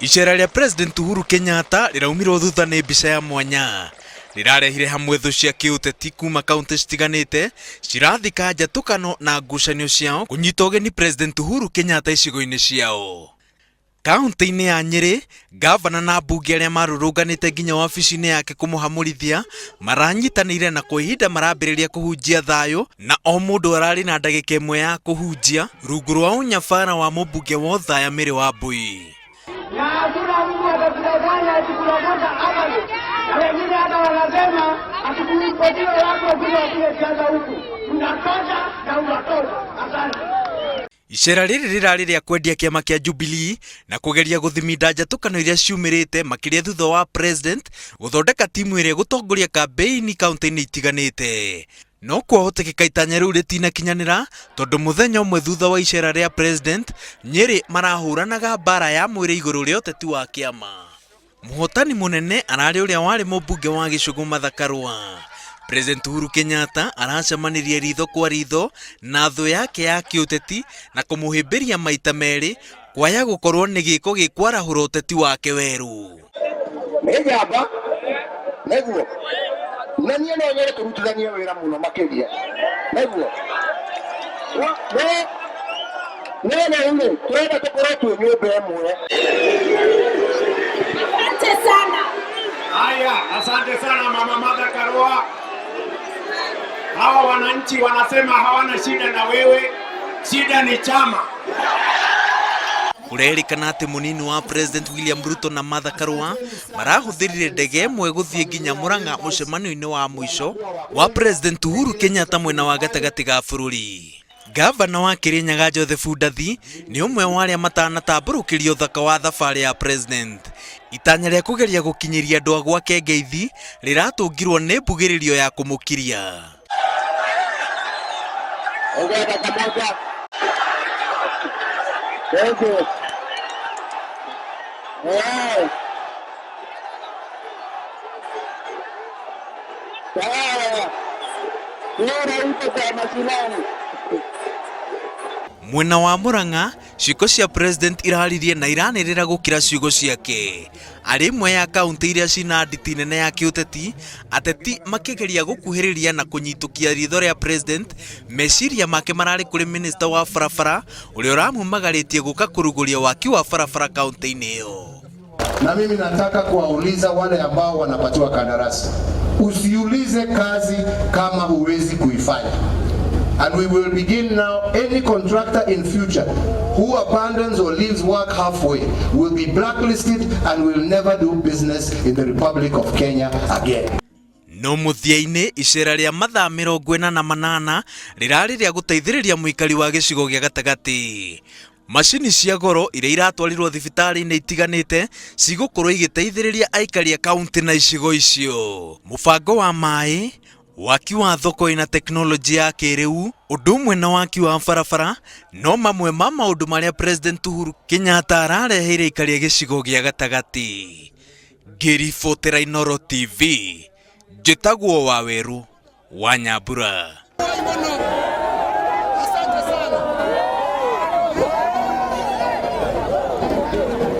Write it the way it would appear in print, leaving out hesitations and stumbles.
Icera rĩa President Uhuru Kenyatta rĩraumirwo thutha nĩ mbica ya mwanya rĩrarehire hamwe thũ cia kĩũteti kuma kaunti citiganĩte cirathika njatũkano na ngucanio ciao kũnyita ũgeni President Uhuru Kenyatta icigo-inĩ ciao. Kaunti-inĩ ya Nyeri, gavana na mbunge arĩa marũrũnganĩte nginya wabici-inĩ yake kũmũhamũrithia maranyitanĩire na kwa ihinda marambĩrĩria kũhunjia thayũ, na o mũndũ ararĩ na ndagĩka ĩmwe ya kũhunjia rungu rwa ũnyabara wa mũmbunge wa Othaya Mary Wambui. Na hakuna mtu atakudanganya ati kunakwenda amani. Na wengine hata wanasema atukuipotia watu kule changa huku. Unatoka na unatoka. Asante. Icera rĩrĩ rĩrarĩ rĩa kwendia kĩama kĩa Jubilee na kũgeria gũthiminda njatũkano iria ciumĩrĩte makĩria thutha wa president gũthondeka timu ĩrĩa gũtongoria kambeini kaunti-inĩ itiganĩte. No kwahotekeka itanya rĩu rĩtinakinyanĩra tondũ mũthenya ũmwe thutha wa icera rĩa president, Nyeri marahũranaga mbara ya mwĩrĩ igũrũ rĩa ũteti wa kĩama. Mũhotani mũnene ararĩ ũrĩa warĩ mũmbunge wa Gĩcũgũ Martha Karua. President Uhuru Kenyatta aracemanirie ritho kwa ritho na thũ yake ya kĩũteti na kũmũhĩmbĩria maita merĩ kwaya gũkorwo nĩ gĩko gĩkwarahũra ũteti wake werũ. Nĩjamba nĩguo na niĩ no nyere kũrutithania wĩra mũno makĩria nĩguo nĩ twenda tũkorwo twĩ nyũmba ĩmwe. Asante sana. Haya, asante sana Mama Martha Karua. Hawa wananchi wanasema hawana shida na wewe, shida ni chama. Kurerikana atĩ mũnini wa President William Ruto na Martha Karua marahũthĩrire ndege ĩmwe gũthiĩ nginya Murang'a mũcemanio-inĩ wa mũico wa President Uhuru Kenyatta mwena wa gatagatĩ ga bũrũri. Gavana wa Kirinyaga Joseph Ndathi nĩ ũmwe wa arĩa matanatambũrũkĩria ũthaka wa thabarĩ ya president. Itanya rĩa kũgeria gũkinyĩria andũ a gwake ngeithi rĩratũngirwo nĩ mbugĩrĩrio ya kũmũkiria. Mwena wa Murang'a, ciugo cia president iraririe na iranĩrĩra gũkĩra ciugo ciake. Arĩ imwe ya kaunti iria cina nditi nene ya kĩũteti, ateti makĩgeria gũkuhĩrĩria na kũnyitũkia ritho rĩa president, meciria make mararĩ kũrĩ minister wa barabara ũrĩa ũramumagarĩtie gũka kũrugũria waki wa barabara kaunti-inĩ ĩyo. Na mimi nataka kuwauliza wale ambao wanapatiwa kandarasi, usiulize kazi kama huwezi kuifanya. And we will begin now. Any contractor in future who abandons or leaves work halfway will be blacklisted and will never do business in the Republic of Kenya again. No mũthia-inĩ icera rĩa mathaa 48 rĩrarĩ rĩa gũteithĩrĩria mũikari wa gĩcigo gĩa gatagatĩ. Macini cia goro iria iratwarirwo thibitarĩ-inĩ itiganĩte cigũkorwo igĩteithĩrĩria aikari a kaunti na icigo icio. Mũbango wa maĩ, waki wa thoko ina teknolojia ya kĩrĩu, ũndũ ũmwe na waki wa barabara no mamwe ma maũndũ marĩa President Uhuru Kenyatta arareheire aikari a gĩcigo gĩa gatagatĩ. Ngĩribotera Inooro TV, njĩtagwo Waweru wa Nyambura.